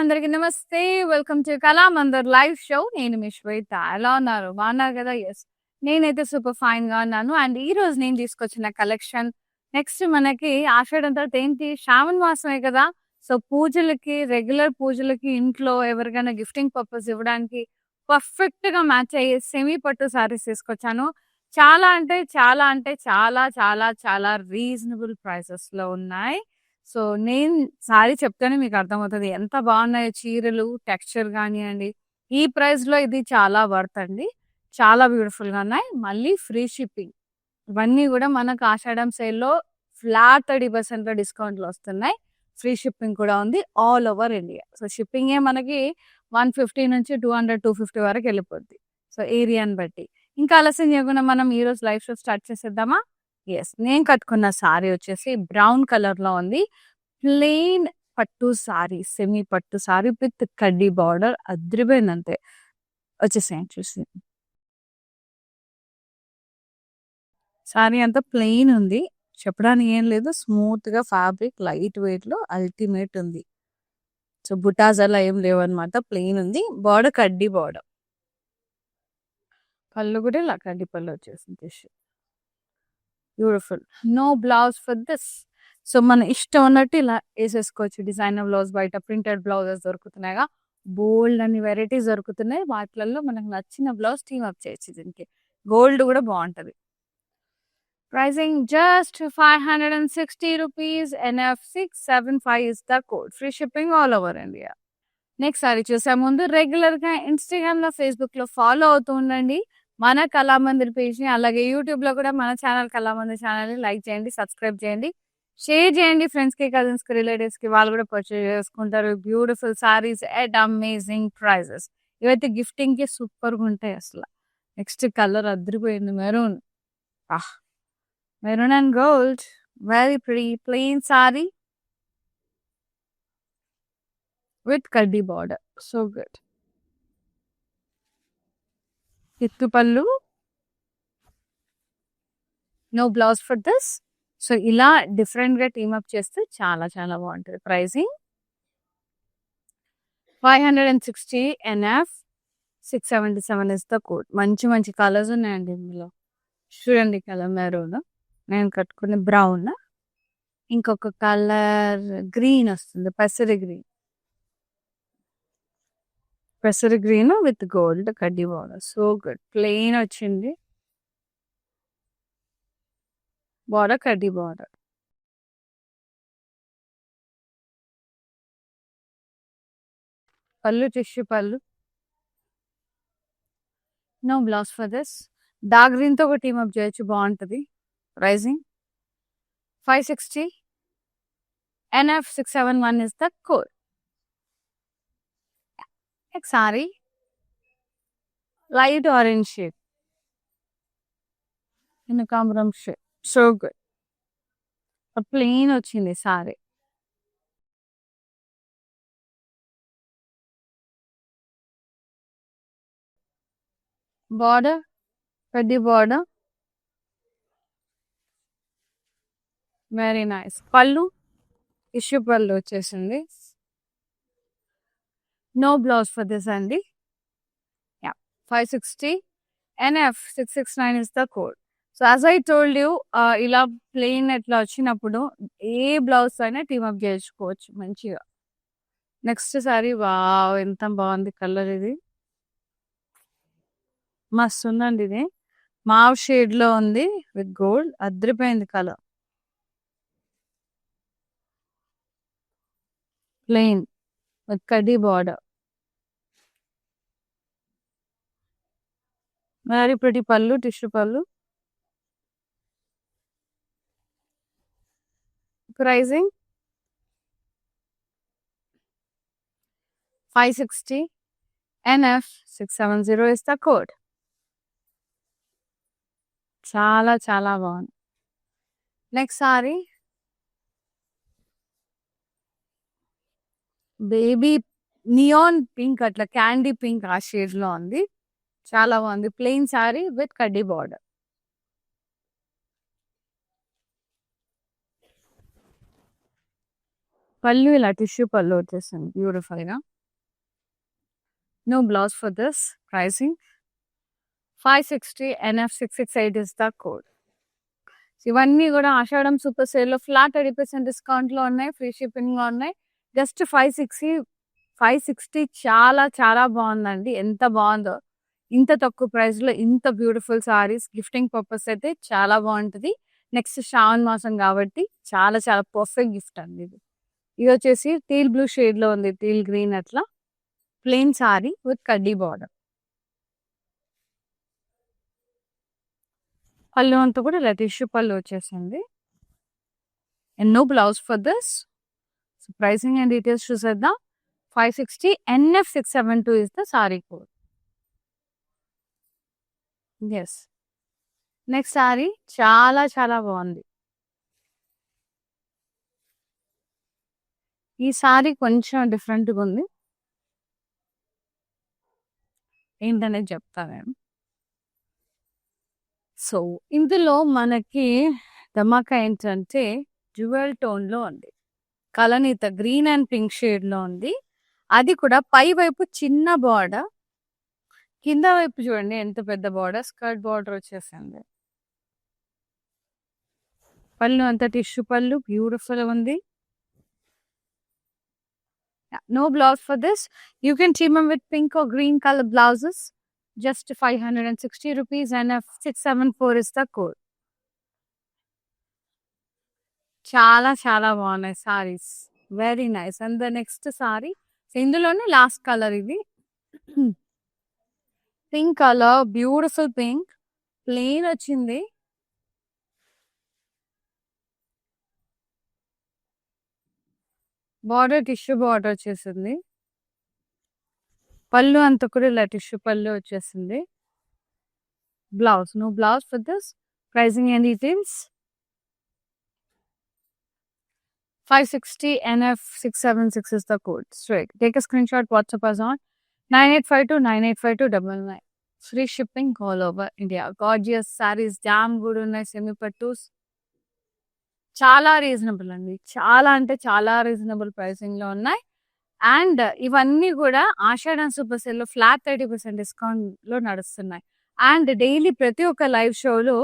అందరికి నమస్తే. Welcome to Kalamandir live show. నేను మీ శ్వేత. ఎలా ఉన్నారు? బాగున్నారు కదా? ఎస్, నేనైతే సూపర్ ఫైన్ గా ఉన్నాను. అండ్ ఈ రోజు నేను తీసుకొచ్చిన కలెక్షన్ నెక్స్ట్ మనకి ఆషాఢం తర్వాత ఏంటి, శ్రావణ మాసమే కదా. సో పూజలకి, రెగ్యులర్ పూజలకి ఇంట్లో ఎవరికైనా గిఫ్టింగ్ పర్పస్ ఇవ్వడానికి పర్ఫెక్ట్ గా మ్యాచ్ అయ్యే సెమీ పట్టు సారీస్ తీసుకొచ్చాను. చాలా అంటే చాలా అంటే చాలా చాలా చాలా రీజనబుల్ ప్రైసెస్ లో ఉన్నాయి. సో నేను సారీ చెప్తేనే మీకు అర్థమవుతది ఎంత బాగున్నాయో చీరలు, టెక్స్చర్ గానియండి. ఈ ప్రైస్‌లో ఇది చాలా వర్త్ అండి. చాలా బ్యూటిఫుల్‌గా ఉన్నాయి. మళ్ళీ ఫ్రీ షిప్పింగ్. ఇవన్నీ గూడా మనకు ఆషాఢం సేల్‌లో ఫ్లాట్ 30% డిస్కౌంట్‌లో వస్తున్నాయి. ఫ్రీ షిప్పింగ్ కూడా ఉంది ఆల్ ఓవర్ ఇండియా. సో షిప్పింగే మనకి 150 నుంచి 200, 250 వరకు వెళ్ళిపోద్ది. సో ఏరియాని బట్టి. ఇంకా ఆలస్యం చేయకుండా మనం ఈరోజు లైవ్ షో స్టార్ట్ చేసేద్దామా? యెస్. నేను కట్టుకున్న సారీ వచ్చేసి బ్రౌన్ కలర్‌లో ఉంది. ప్లెయిన్ పట్టు సారీ, సెమీ పట్టు సారీ విత్ కడ్డీ బార్డర్ అద్రిపోయిందంతే. వచ్చేసేయండి చూసి. సారీ అంతా ప్లెయిన్ ఉంది. చెప్పడానికి ఏం లేదు. స్మూత్‌గా ఫ్యాబ్రిక్ లైట్ వెయిట్‌లో అల్టిమేట్ ఉంది. సో బుటాస్ అలా ఏం లేవన్నమాట. ప్లెయిన్ ఉంది. బార్డర్ కడ్డీ బార్డర్. పళ్ళు కూడా ఇలా కడ్డీ పళ్ళు వచ్చేసింది. Tissue beautiful. No blouse for this. So మన ఇష్టం ఉన్నట్టు ఇలా వేసేసుకోవచ్చు. డిజైనర్ బ్లౌజ్, బయట ప్రింటెడ్ బ్లౌజెస్ దొరుకుతున్నాయిగా. బోల్డ్ అన్ని వెరైటీస్ దొరుకుతున్నాయి. వాటిలలో మనకు నచ్చిన బ్లౌజ్ టీమ్ అప్ చేయొచ్చు. దీనికి గోల్డ్ కూడా బాగుంటది. Pricing just 560 rupees. NF675 is the code. Free shipping all over India. Next sorry చూసే ముందు రెగ్యులర్ గా ఇన్స్టాగ్రామ్ లో, ఫేస్బుక్ లో ఫాలో అవుతూ ఉండండి మన కళామందిర్ పేజ్ ని. అలాగే యూట్యూబ్ లో కూడా మన ఛానల్ కళామందిర్ ఛానల్ ని లైక్ చేయండి, సబ్స్క్రైబ్ చేయండి, షేర్ చేయండి ఫ్రెండ్స్ కి, కజిన్స్ కి, రిలేటివ్స్ కి. వాళ్ళు కూడా పర్చేజ్ చేసుకుంటారు beautiful sarees at amazing prices. ఇవైతే గిఫ్టింగ్ కి సూపర్ గా ఉంటాయి అసలు. నెక్స్ట్ కలర్ అదిరిపోయింది, maroon. Maroon and gold, very pretty plain saree with kaddi border. So good. Kittu pallu. No blouse for this. So ఇలా డిఫరెంట్ గా team up చేస్తే చాలా చాలా బాగుంటుంది. Pricing 560. NF677 is the code. మంచి మంచి కలర్స్ ఉన్నాయండి ఇందులో. చూడండి కలర్ మెరూన్, నేను కట్టుకునే బ్రౌన్, ఇంకొక కలర్ గ్రీన్ వస్తుంది, పెసరి గ్రీన్. పెసరి గ్రీన్ విత్ గోల్డ్ కడ్డీ బార్డర్. So good. ప్లెయిన్ వచ్చింది, బార్డర్ కడ్డీ బార్డర్. పళ్ళు టిష్యూ పళ్ళు. No blouse for this. Dark green తో ఒక టీమ్ అప్ చేయొచ్చు, బాగుంటది. Pricing 560. NF671 is the code. Next saree light orange shade, కనకాంబరం షేడ్. So good. ప్లెయిన్ వచ్చింది సారీ. బార్డర్ కడ్డీ బార్డర్, వెరీ నైస్. పళ్ళు ఇష్యూ పళ్ళు వచ్చేసింది. నో బ్లౌజ్ ఫర్ దిస్ అండి. 560. NF669 is the code. So as I told you, ఇలా plain ఎట్లా వచ్చినప్పుడు ఏ బ్లౌజ్ అయినా టీమ్ అప్ చేసుకోవచ్చు మంచిగా. నెక్స్ట్ సారీ, వావ్ ఎంత బాగుంది కలర్. ఇది మస్తు ఉందండి. ఇది మావ్ షేడ్ లో ఉంది విత్ గోల్డ్, అద్రిపోయింది కలర్. ప్లెయిన్ విత్ కడ్డీ బార్డర్, వెరీ ప్రిటీ పళ్ళు టిష్యూ పళ్ళు. Pricing 560. NF670 is the code. చాలా చాలా బాగుంది. Next saree baby neon pink, అట్లా క్యాండీ పింక్ ఆ షేడ్ లో ఉంది. చాలా బాగుంది. ప్లెయిన్ సారీ విత్ కడ్డీ బార్డర్. పళ్ళు ఇలా టిష్యూ పళ్ళు వచ్చేసింది బ్యూటిఫుల్ గా. No blouse for this. Pricing 560 NF 668 is the code. ఇవన్నీ కూడా ఆషాఢం సూపర్ సేల్ లో ఫ్లాట్ 30% డిస్కౌంట్ లో ఉన్నాయి, ఫ్రీ షిప్పింగ్ లో ఉన్నాయి. జస్ట్ 560 చాలా చాలా బాగుందండి. ఎంత బాగుందో, ఇంత తక్కువ ప్రైస్ లో ఇంత బ్యూటిఫుల్ సారీస్. గిఫ్టింగ్ పర్పస్ అయితే చాలా బాగుంటది. నెక్స్ట్ శ్రావణ మాసం కాబట్టి చాలా చాలా పర్ఫెక్ట్ గిఫ్ట్ అండి ఇది. ఇది వచ్చేసి టీల్ బ్లూ షేడ్ లో ఉంది, టీల్ గ్రీన్ అట్లా. ప్లెయిన్ సారీ విత్ కడ్డీ బార్డర్. పళ్ళు అంతా కూడా ఇలా టిష్యూ పళ్ళు వచ్చేసింది. And no blouse for this. Pricing and details చూసేద్దాం. 560 NF 672 is the saree code. Yes. Next saree చాలా చాలా బాగుంది. ఈ సారీ కొంచెం డిఫరెంట్గా ఉంది, ఏంటనేది చెప్తా నేను. సో ఇందులో మనకి ధమాకా ఏంటంటే జ్యువెల్ టోన్ లో ఉంది, కలనీత గ్రీన్ అండ్ పింక్ షేడ్ లో ఉంది. అది కూడా పై వైపు చిన్న బార్డర్, కింద వైపు చూడండి ఎంత పెద్ద బార్డర్, స్కర్ట్ బార్డర్ వచ్చేసింది. పళ్ళు అంతా టిష్యూ పళ్ళు బ్యూటిఫుల్ ఉంది. No blouse for this. You can team them with pink or green color blouses. Just 560 rupees and 674 is the code. చాలా చాలా బాగున్నాయి sarees, very nice. And the next saree ఇందులోనే last colour ఇది. Pink colour, beautiful pink, plain వచ్చింది. Border tissue border వచ్చేసింది. పళ్ళు అంతా కూడా ఇలా టిష్యూ పళ్ళు వచ్చేసింది. Blouse, no blouse for this. Pricing and details 560 NF 676 is the code. Straight. Take a screenshot, WhatsApp us on 9852985299. Free shipping all over India. Gorgeous sarees, damn good ఉన్నాయి. Semi పట్టూస్ చాలా reasonable అండి, చాలా అంటే చాలా reasonable pricing లో ఉన్నాయి. And ఇవన్నీ కూడా ఆషాఢం సూపర్ సేల్ లో ఫ్లాట్ 30% డిస్కౌంట్ లో నడుస్తున్నాయి. అండ్ డైలీ ప్రతి ఒక్క లైవ్ షోలో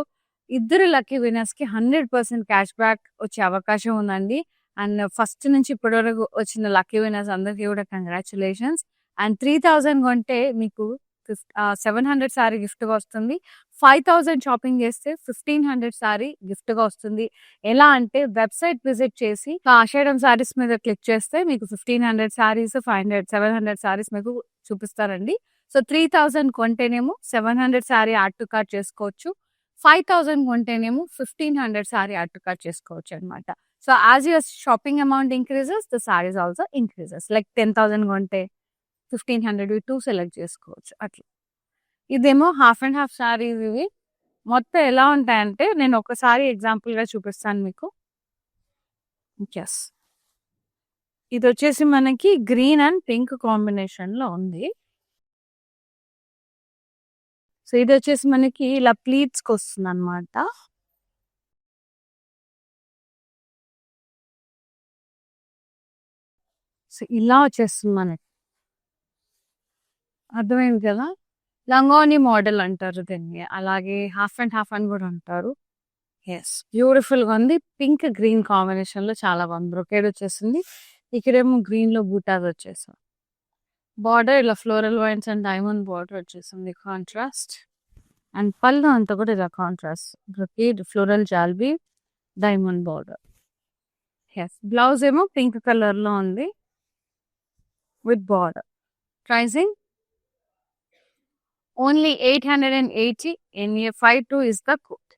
ఇద్దరు లక్కీ వినర్స్ కి 100% క్యాష్ బ్యాక్ వచ్చే అవకాశం ఉందండి. అండ్ ఫస్ట్ నుంచి ఇప్పటి వరకు వచ్చిన లక్కీ వినర్స్ అందరికీ కూడా కంగ్రాచులేషన్స్. అండ్ 3000 కొంటే మీకు 700 సారీ గిఫ్ట్ గా వస్తుంది. 5000 షాపింగ్ చేస్తే 1500 సారీ గిఫ్ట్ గా వస్తుంది. ఎలా అంటే వెబ్సైట్ విజిట్ చేసి ఆషాఢం సారీస్ మీద క్లిక్ చేస్తే మీకు 1500 సారీస్, 700 సారీస్ మీకు చూపిస్తారండి. సో 3000 కొంటేనేమో 700 సారీ యాడ్ టు కార్ట్ చేసుకోవచ్చు, 5000 కొంటేనేమో 1500 సారీ యాడ్ టు కార్ట్ చేసుకోవచ్చు అనమాట. So as your shopping amount increases, the sarees also increases. Like 10,000 కొంటే 1500 టూ సెలెక్ట్ చేసుకోవచ్చు అట్లా. ఇదేమో హాఫ్ అండ్ హాఫ్ సారీస్. ఇవి మొత్తం ఎలా ఉంటాయంటే నేను ఒకసారి ఎగ్జాంపుల్ గా చూపిస్తాను మీకు. ఎస్, ఇది వచ్చేసి మనకి గ్రీన్ అండ్ పింక్ కాంబినేషన్ లో ఉంది. సో ఇది వచ్చేసి మనకి ఇలా ప్లీట్స్ కి వస్తుంది అనమాట. సో ఇలా వచ్చేస్తుంది మనకి, అర్థమైంది కదా. లంగోని మోడల్ అంటారు దీన్ని, అలాగే హాఫ్ అండ్ హాఫ్ అని కూడా అంటారు. ఎస్, బ్యూటిఫుల్ గా ఉంది. పింక్ గ్రీన్ కాంబినేషన్ లో చాలా బాగుంది. బ్రొకేడ్ వచ్చేసింది, ఇక్కడేమో గ్రీన్ లో బూటాస్ వచ్చేసాం. బార్డర్ ఇలా floral vines and diamond border వచ్చేసింది కాంట్రాస్ట్. అండ్ పళ్ళు అంతా కూడా ఇలా కాంట్రాస్ట్, బ్రొకేడ్, ఫ్లోరల్ జాల్బీ, డైమండ్ బార్డర్. ఎస్, బ్లౌజ్ ఏమో పింక్ కలర్ లో ఉంది with border. Pricing only 880 NA52 is the code.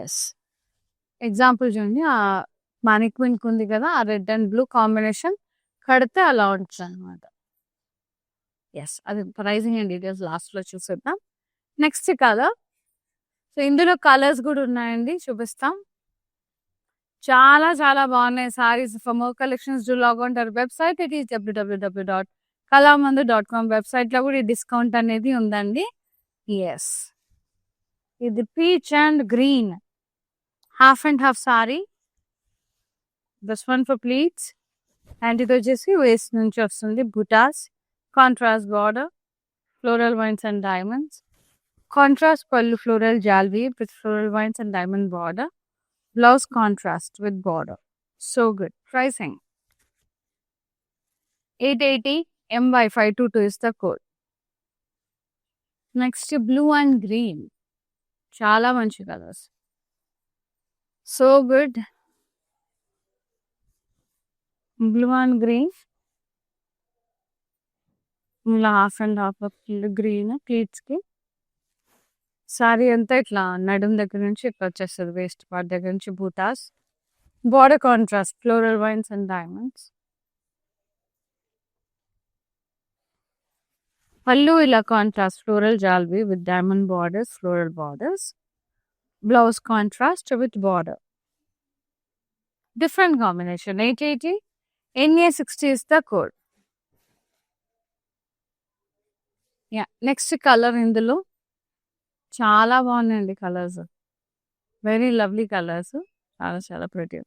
Yes, example చూడండి, ఆ మానిక్విన్ ఉంది కదా, ఆ రెడ్ అండ్ బ్లూ కాంబినేషన్ కడితే అలా ఉంటుంది అనమాట. ఎస్, అది ప్రైజింగ్ అండ్ డీటెయిల్స్ లాస్ట్ లో చూసేద్దాం. Next colour. సో ఇందులో కలర్స్ కూడా ఉన్నాయండి, చూపిస్తాం. చాలా చాలా బాగున్నాయి sarees. For more collections do log on to our website. It is www.kalamandir.com. Website లో కూడా ఈ డిస్కౌంట్ అనేది ఉందండి. ఎస్, ఇది peach and green half and half saree, this one for pleats. And ఇది వచ్చేసి వేస్ట్ నుంచి వస్తుంది. బుటాస్, contrast border, floral vines and diamonds. Contrast పళ్ళు ఫ్లోరల్ జాల్వీ with floral vines and diamond border. Blouse contrast with border. So good. Pricing 880 MY522 is the code. Next blue and green, చాలా మంచి colours. So good. Blue and green, ఇలా half and half green ప్లీట్స్కి. సారీ అంతా ఇట్లా నడుం దగ్గర నుంచి ఇట్లా వచ్చేస్తుంది, వేస్ట్ పార్ట్ దగ్గర నుంచి buttas. Border contrast floral vines and diamonds. Pallu ఇలా కాంట్రాస్ట్ ఫ్లోరల్ జాల్వీ with diamond borders, floral borders. Blouse contrast with border. Different combination. 880 NA60 is the code. Yeah, next colour ఇందులో చాలా బాగున్నాయండి కలర్స్. వెరీ లవ్లీ కలర్స్, చాలా చాలా pretty.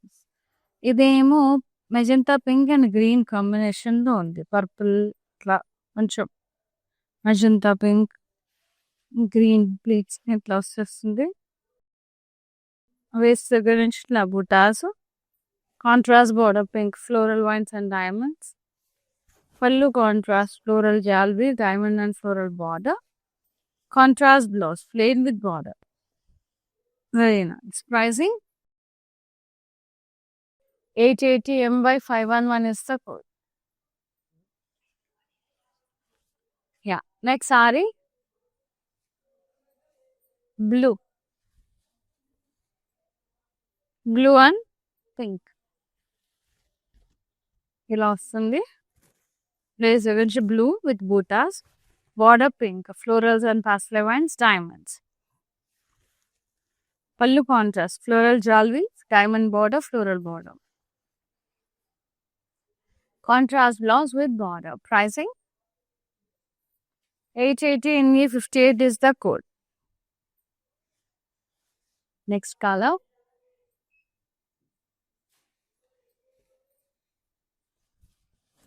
ఇదేమో magenta pink and green కాంబినేషన్లో ఉంది. పర్పుల్ ఇట్లా కొంచెం మెజంతా పింక్ గ్రీన్ ప్లీట్స్ ఇట్లా వచ్చేస్తుంది. వేస్ట్ దగ్గర నుంచి ఇట్లా buttas, contrast border pink floral vines and diamonds. Pallu contrast floral జాల్వీ diamond and floral border. Contrast blouse plain with border. Very nice. Pricing 880 MY511 is the code. Yeah. Next saree, blue and pink. ఇలా వస్తుంది. Place against blue with bootas, border pink, florals and pastel vines, diamonds. Pallu contrast floral jewelry, diamond border, floral border. Contrast blouse with border. Pricing 880 NA58 is the code. Next color,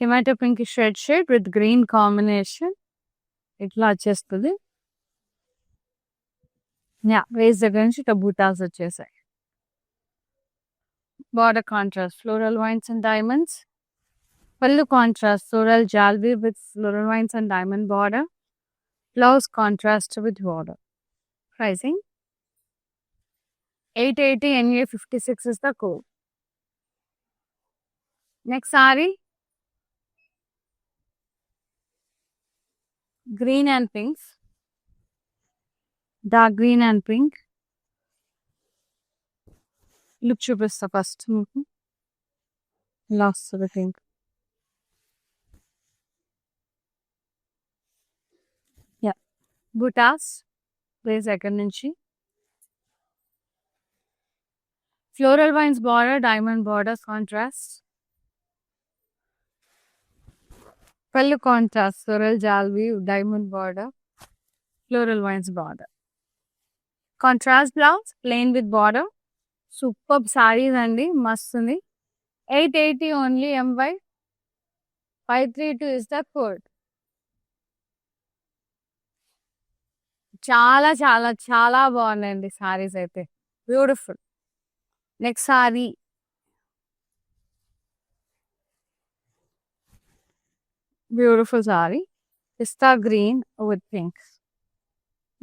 tomato pinkish red shade with green combination. ఇట్లా వచ్చేస్తుంది. Yeah, waste దగ్గర నుంచి ఇట్లా బూటాస్ వచ్చేసాయి. Border contrast floral vines and diamonds. Pallu contrast floral జాల్వీ with floral vines and diamond border. Blouse contrast with border. Pricing 880 NA56 is the code. Next saree, green and pink, dark green and pink. Look చూపిస్తా first మీకు. Last pink. Yeah, buttas place ఎక్కడి నుంచి. Floral vines border, diamond border contrast. Pallu contrast floral జాల్వీ diamond border, floral vines border. Contrast blouse plain with border. Super saris అండి, మస్తుంది. 880 only. MY532 is the code. చాలా చాలా చాలా బాగున్నాయండి సారీస్ అయితే, beautiful. Next sari, beautiful sari, పిస్తా గ్రీన్ విత్ పింక్.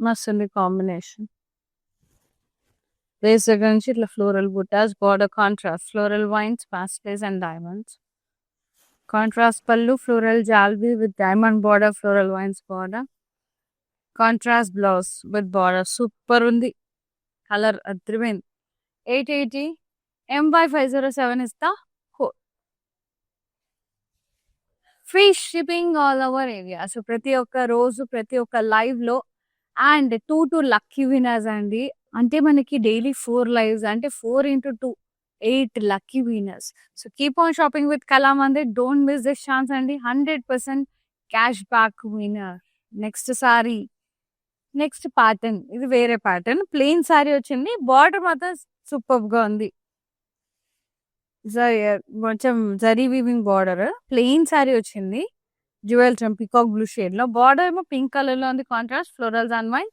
మస్తుంది కాంబినేషన్. వేస్ట్ దగ్గర నుంచి ఇట్లా floral buttas, border contrast floral vines, pastels and diamonds. Contrast పళ్ళు ఫ్లోరల్ జాల్వీ with diamond border, floral vines border. Contrast blouse with border. Super ఉంది కలర్, అద్రిపోయింది. 880 MY507 is the code. Free shipping all over area. So ప్రతి ఒక్క రోజు ప్రతి ఒక్క లైవ్లో అండ్ 2 లక్కీ వినర్స్ అండి. అంటే మనకి డైలీ 4 లైవ్స్ అంటే 4 into 2 8 lucky winners. So keep on shopping with Kalamandir. Don't miss this chance అండి. 100% cash back winner. Next sari, next pattern, ఇది వేరే ప్యాటర్న్. ప్లెయిన్ సారీ వచ్చింది, బార్డర్ మాత్రం సూపర్ గా ఉంది. కొంచెం zari weaving border, plain sari వచ్చింది. Jewel tone peacock blue shade లో, బార్డర్ ఏమో పింక్ కలర్ లో ఉంది. Contrast florals and vine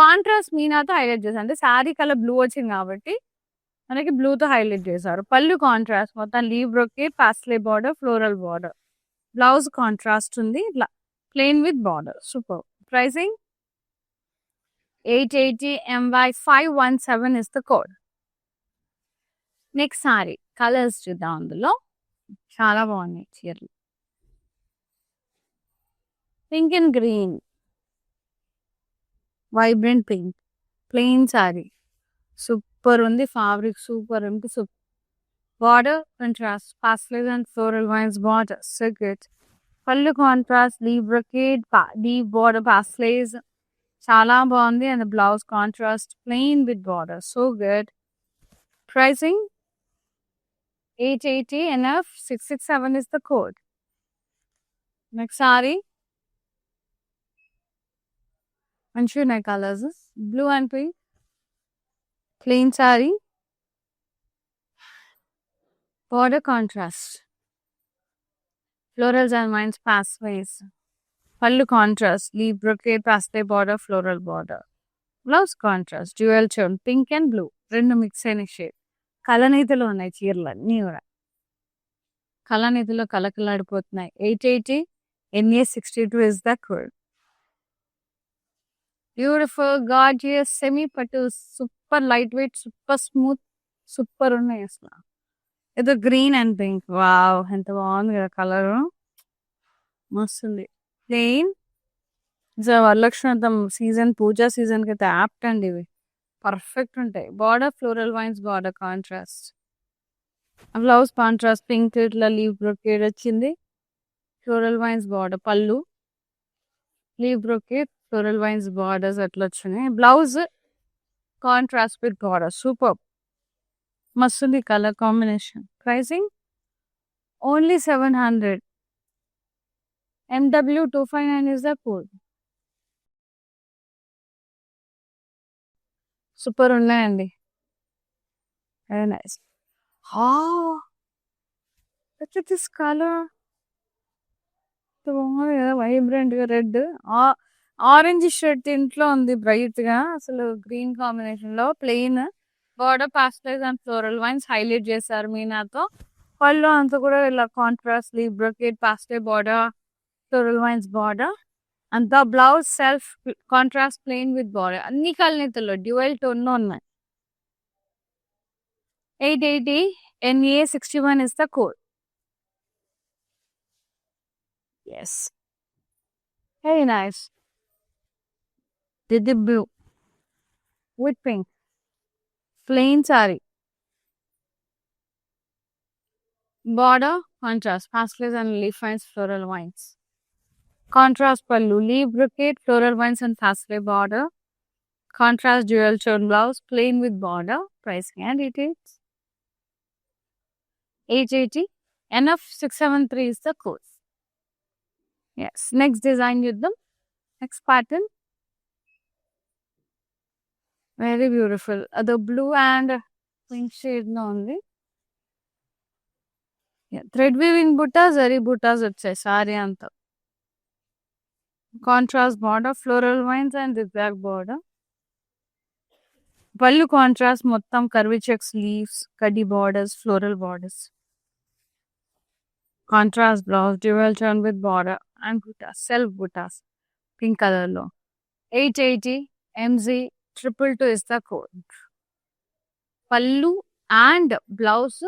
contrast మీనాతో హైలైట్ చేశారు. అంటే శారీ కలర్ బ్లూ వచ్చింది కాబట్టి మనకి బ్లూ తో హైలైట్ చేశారు. పళ్ళు కాంట్రాస్ట్ మొత్తం leaf brocade, paisley border, floral border. Blouse contrast ఉంది ఇట్లా plain with border. Super. Pricing 880 MY 517 is the code. Next sari colours చూద్దాం. అందులో చాలా బాగున్నాయి చీరలు. Pink and green, vibrant pink, plain sari super ఉంది. ఫ్యాబ్రిక్ సూపర్ ఉంది. Super border contrast, pastel and floral vines border. So good. Pallu contrast, leaf brocade, deep border pastels చాలా బాగుంది. And blouse contrast plain with border. So good. Pricing 880 NF 667 is the code. Next saree. మంచిగా ఉన్నాయి colours. Blue and pink, plain saree, border contrast, florals and vines pathways. Pallu contrast, leaf brocade, pastel border, floral border. Blouse contrast, dual tone, pink and blue. రెండు mix అయిన shade. కలనీతిలో ఉన్నాయి చీరలన్నీ కూడా. కలనీతిలో కలకలాడిపోతున్నాయి. 880 NA 62 is the code. Beautiful gorgeous semi పట్టు, super light weight, super smooth, super ఉన్నాయి అసలు. ఏదో గ్రీన్ అండ్ పింక్. వావ్, ఎంత బాగుంది కదా కలర్. మస్తుంది. Plain Varalakshmi season, puja season కి అయితే యాప్ట్ అండి ఇవి. పర్ఫెక్ట్ ఉంటాయి. Border floral vines border contrast, blouse contrast pink ఇట్లా లీవ్ బ్రొకేడ్ వచ్చింది. Floral vines border, pallu leaf brocade, floral vines borders అట్లా వచ్చినాయి. Blouse contrast with border. Super మస్తుంది colour combination. Pricing only 700. MW 259 is the code. Super ఉన్నాయండి. Very nice. This colour బాగుంది కదా, vibrant గా red, orange shirt ఇంట్లో ఉంది బ్రైట్ గా. అసలు గ్రీన్ కాంబినేషన్ లో plain border pastels and floral vines highlight చేశారు మీనాతో. పళ్ళు అంతా కూడా ఇలా contrast leaf brocade, pastel border, floral vines border. అంతా blouse self contrast plain with border. అన్ని కలనీతల్లో డ్యూయల్ టోన్ లో ఉన్నాయి. 880 NA 61 is the code. Yes. Very nice. Did the blue with pink. Plain saree. Border contrast, pastels and leaf vines, floral vines. Contrast pallu, leaf brocade, floral vines and pastel border. Contrast dual tone blouse, plain with border. Pricing and details. 880 NF 673 is the code. Yes. Next design with them. Next pattern. Very beautiful. The blue and pink shade no only. Yeah. Thread weaving buttas, zari buttas వచ్చాయి sorry అంతా. Contrast border, floral vines and zigzag border. పళ్ళు contrast మొత్తం curvy checks, leaves, కడ్డీ borders, floral borders. Contrast blouse, dual tone with border and buttas, self buttas, pink color lo. 880 MZ 222 is the code. Pallu and blouse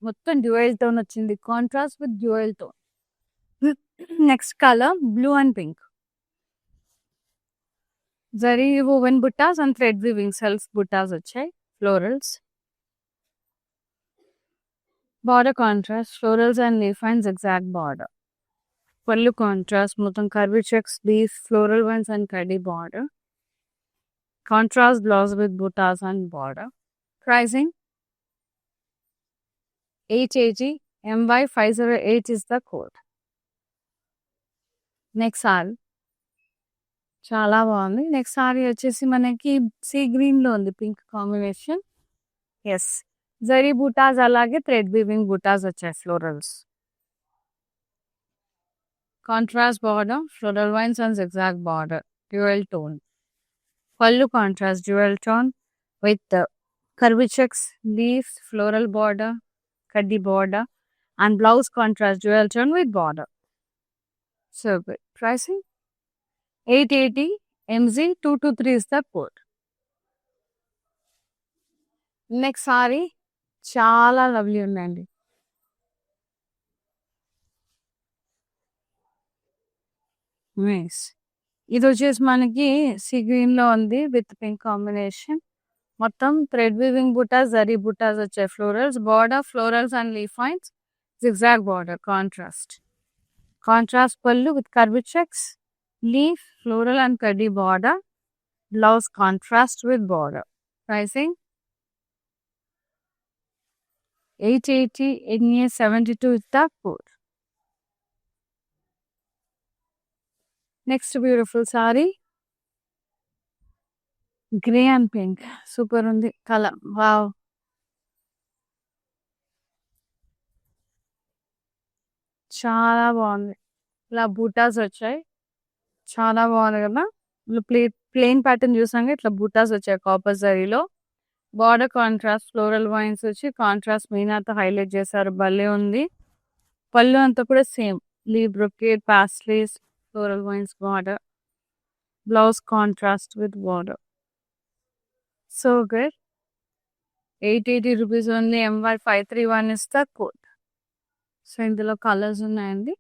మొత్తం dual tone వచ్చింది. Contrast with dual tone. Next color blue and pink. Zari woven buttas and thread weaving self buttas వచ్చాయి. Florals. Border contrast, florals and leaf vines, zigzag border. Pallu contrast, మొత్తం curvy checks, leaf, floral vines and kaddi border. Contrast blouse with buttas and border. Pricing 880 MY 508 is the code. Next saree చాలా బాగుంది. Next sorry వచ్చేసి మనకి see green లో ఉంది pink combination. Yes, zari buttas అలాగే thread weaving buttas వచ్చాయి florals. Contrast border, floral vines and zigzag border, dual tone. Pallu contrast dual tone with curvy checks, leaves, floral border, kaddi border, and blouse contrast dual tone with border. So good. Pricing 880 MZ 223 is the code. Next saree చాలా lovely ఉందండి. Nice. ఇది వచ్చేసి మనకి see green లో ఉంది with pink combination. మొత్తం thread weaving బుటాస్, జరీ బుటాస్ వచ్చాయి. Florals border, florals and leaf vines, zigzag border, contrast. Contrast pallu with curvy checks, leaf, floral and kaddi border, blouse contrast with border. Pricing 880, NA 72 is the code. Next beautiful saree, grey and pink, super undi color. Wow, చాలా బాగుంది. ఇలా బూటాస్ వచ్చాయి, చాలా బాగుంది కదా. Plain pattern చూసాక ఇట్లా బూటాస్ వచ్చాయి కాపర్ జరీలో. బార్డర్ కాంట్రాస్ట్ ఫ్లోరల్ వైన్స్ వచ్చి కాంట్రాస్ట్ మీనాతో హైలైట్ చేశారు, భలే ఉంది. పళ్ళు అంతా కూడా same leaf brocade, paisleys, floral vines border, blouse contrast with border. So good. 880 rupees only. MY 531 is the code. So ఇందులో కలర్స్ ఉన్నాయండి,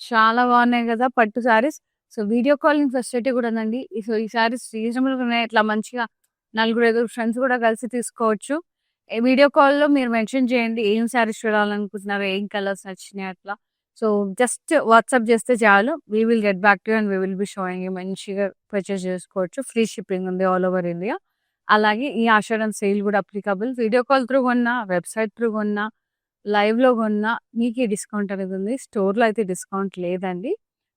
చాలా బాగున్నాయి కదా పట్టు saris. So video calling facility కూడా ఉందండి. సో ఈ సారీస్ రీజనబుల్గా ఉన్నాయి, ఇట్లా మంచిగా 4-5 ఫ్రెండ్స్ కూడా కలిసి తీసుకోవచ్చు. వీడియో కాల్లో మీరు మెన్షన్ చేయండి ఏం సారీస్ చూడాలనుకుంటున్నారు, ఏం కలర్స్ నచ్చినాయి అట్లా. సో జస్ట్ వాట్సాప్ చేస్తే చాలు, we will get back to and we will be sowing. మంచిగా పర్చేస్ చేసుకోవచ్చు, ఫ్రీ షిప్పింగ్ ఉంది ఆల్ ఓవర్ ఇండియా. అలాగే ఈ ఆషాఢం సేల్ కూడా అప్లికబుల్. వీడియో కాల్ త్రూ కొన్నా, వెబ్సైట్ త్రూ కొన్నా, లైవ్లో కొన్నా మీకు ఈ డిస్కౌంట్ అనేది ఉంది. స్టోర్లో అయితే డిస్కౌంట్ లేదండి.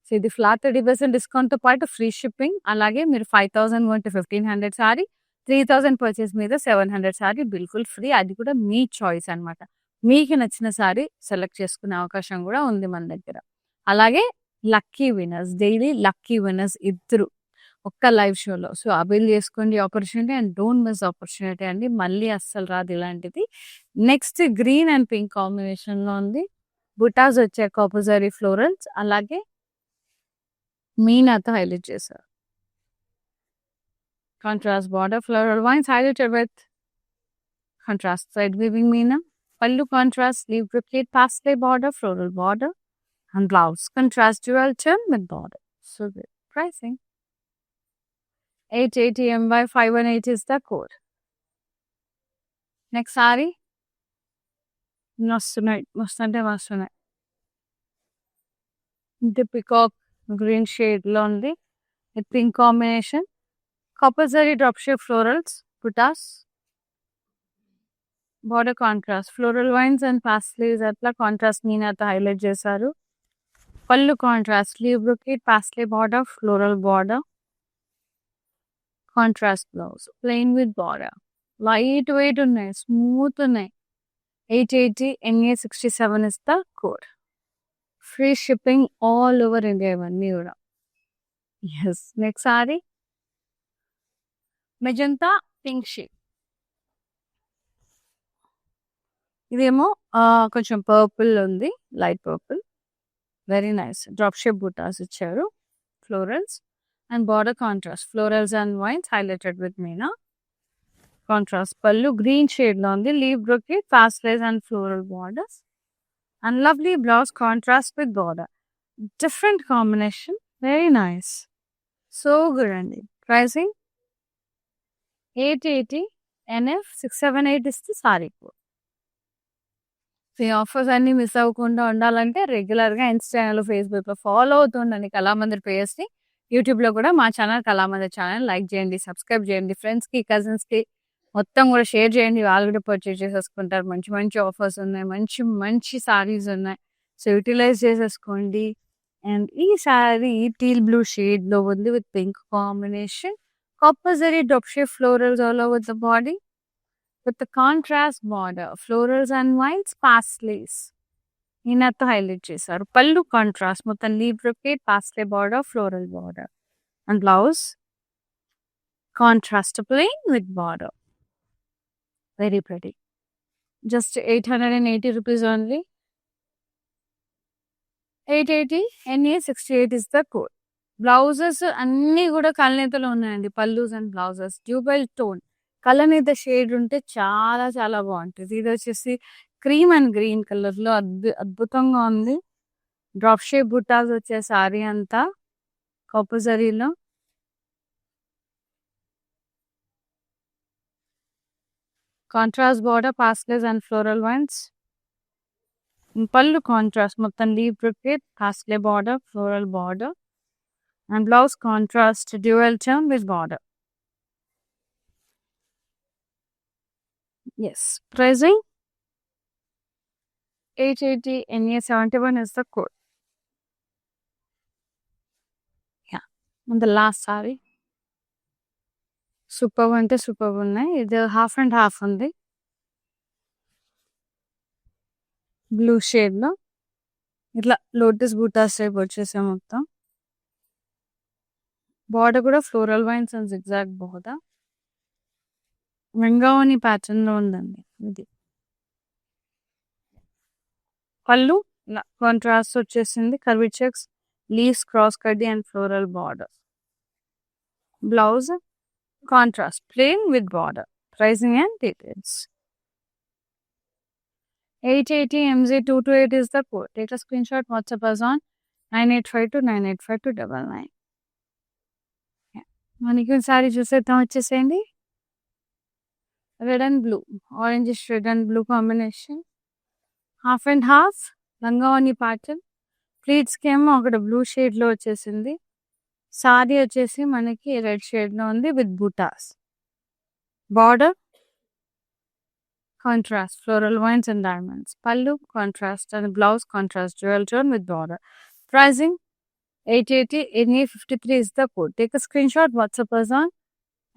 సో ఇది ఫ్లాట్ 30% డిస్కౌంట్తో పాటు ఫ్రీ షిప్పింగ్. అలాగే మీరు 5000 కొంటే 1500 సారీ, 3000 పర్చేస్ మీద 700 సారీ బిల్కుల్ ఫ్రీ. అది కూడా మీ చాయిస్ అనమాట. మీకు నచ్చిన సారీ సెలెక్ట్ చేసుకునే అవకాశం కూడా ఉంది మన దగ్గర. అలాగే lucky winners, daily lucky winners ఇద్దరు ఒక్క లైవ్ షోలో. సో అవైల్ చేసుకోండి opportunity and don't miss opportunity అండి. మళ్ళీ అస్సలు రాదు ఇలాంటిది. నెక్స్ట్ గ్రీన్ అండ్ పింక్ కాంబినేషన్లో ఉంది. బుటాస్ వచ్చాయి కాపర్ జరీ ఫ్లోరల్స్, అలాగే మీనాతో హైలైట్ చేశారు. Contrast border, floral wines highlighted with contrast thread weaving Meena. Pallu contrast, leaf brocade, pastel border, floral border, and blouse contrast dual tone with border. So good. Pricing 880 MY 518 is the code. Next saree, మస్తున్నాయి, మస్తుంటే మస్తున్నాయి. ఇది peacock green షేడ్లో ఉంది with pink combination. Copper zari drop shape florals, బుటాస్, border contrast, floral vines and paisleys అట్లా contrast మీనాతో highlight చేశారు. పళ్ళు contrast, leaf brocade, paisley border, floral border, contrast blouse, plain with border. Light weight ఉన్నాయి, smooth ఉన్నాయి. 880 NA 67 is the code. Free shipping all over India ఇవన్నీ కూడా. Yes. Next saree magenta pink shade. ఇదేమో కొంచెం purple ఉంది, light purple, very nice. Drop shape buttas ఇచ్చారు, florals and border contrast, florals and vines highlighted with మీనా. Contrast pallu green షేడ్లో ఉంది, leaf brocade, pastels and floral borders and lovely blouse contrast with border. Different combination, very nice, so good అండి. Pricing 880 NF 678 ఇస్తే sorry. ఈ offers అన్ని miss అవ్వకుండా ఉండాలంటే రెగ్యులర్గా ఇన్స్టాగ్రామ్లో, ఫేస్బుక్లో ఫాలో అవుతుండండి కళామందిర్ పేజెస్ని. యూట్యూబ్లో కూడా మా ఛానల్ కళామందిర్ ఛానల్ లైక్ చేయండి, సబ్స్క్రైబ్ చేయండి, ఫ్రెండ్స్కి, కజిన్స్కి మొత్తం కూడా షేర్ చేయండి. వాళ్ళు కూడా పర్చేజ్ చేసేసుకుంటారు. మంచి మంచి ఆఫర్స్ ఉన్నాయి, మంచి మంచి సారీస్ ఉన్నాయి. సో యూటిలైజ్ చేసేసుకోండి. అండ్ ఈ సారీ టీల్ బ్లూ షేడ్లో ఉంది with pink combination. Copper zari drop shape florals all over the body with contrast border, florals and wines, paisleys ఈయనతో హైలైట్ చేశారు. పళ్ళు కాంట్రాస్ట్ మొత్తం leaf brocade, paisley border, floral border and blouse contrast plain with border. Very pretty. Just 880 rupees only. 880 NA 68 is the code. Blouses అన్నీ కూడా కలనేతలో ఉన్నాయండి. Pallus and blouses డ్యూబెల్ tone కలనేత shade ఉంటే చాలా చాలా బాగుంటుంది. ఇది వచ్చేసి క్రీమ్ అండ్ గ్రీన్ కలర్ లో అద్భుతంగా ఉంది. డ్రాప్ షేప్ బుట్టాస్ వచ్చే సారీ అంతా కాపజరీలో. Contrast border, paisleys and floral vines. Pallu contrast మొత్తం leaf brocade, paisley border, floral border and blouse contrast dual tone with border. Yes, pricing 880 NA 71 is the code. Yeah, and the last saree superb ante superb unnai. Idu half and half undi, blue shade lo itla lotus buttas type vachese mottham. Border కూడా floral vines and zigzag border. రంగావని pattern లో ఉందండి ఇది. Pallu contrast వచ్చేసింది, curvy checks, leaves, cross కడ్డీ and floral border. Blouse contrast plain with border. Pricing and details 880 MZ228 is the code. Take a screenshot, WhatsApp us on 9852985299. మనకి సారీ చూసేద్దాం, వచ్చేసేయండి. Red and blue, orange red and blue combination, half and half లంగావని pattern. ప్లీట్స్కి ఏమో అక్కడ blue షేడ్లో వచ్చేసింది. Sorry వచ్చేసి మనకి రెడ్ షేడ్లో ఉంది with buttas. Border contrast floral vines and diamonds. Pallu contrast and blouse contrast dual tone with border. Pricing 880 NA 53 is the code. Take a screenshot, WhatsApp us on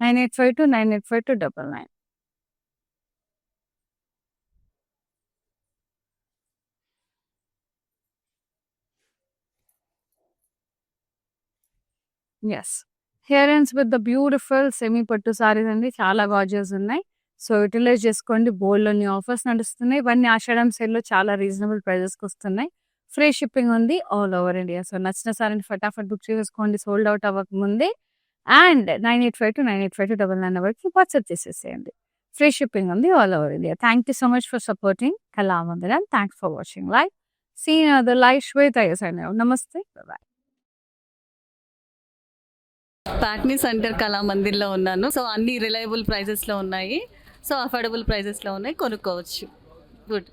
9852985299. Yes. Here ends with the beautiful semi pattu sarees అండి. చాలా gorgeous ఉన్నాయి. So utilise చేసుకోండి. బోల్డ్లోని offers నడుస్తున్నాయి. ఇవన్నీ ఆషాఢం సేల్లో చాలా reasonable ప్రైజెస్కి వస్తున్నాయి. Free shipping ఉంది ఆల్ ఓవర్ ఇండియా. సో నచ్చిన సారీని ఫటాఫట్ బుక్ చేసుకోండి, సోల్డ్ అవుట్ అవ్వకముందే. అండ్ 9852985299 నెంబర్కి వాట్సాప్ చేసేసేయండి. ఫ్రీ షిప్పింగ్ ఉంది all over India. Thank you so much for supporting Kalamandir and thanks for watching live. See you other live Shweta నమస్తే, bye. ప్యాక్నీ centre కళామందిర్లో ఉన్నాను. So అన్ని రిలయబుల్ ప్రైజెస్లో ఉన్నాయి. సో అఫోర్డబుల్ ప్రైజెస్లో ఉన్నాయి, కొనుక్కోవచ్చు. గుడ్.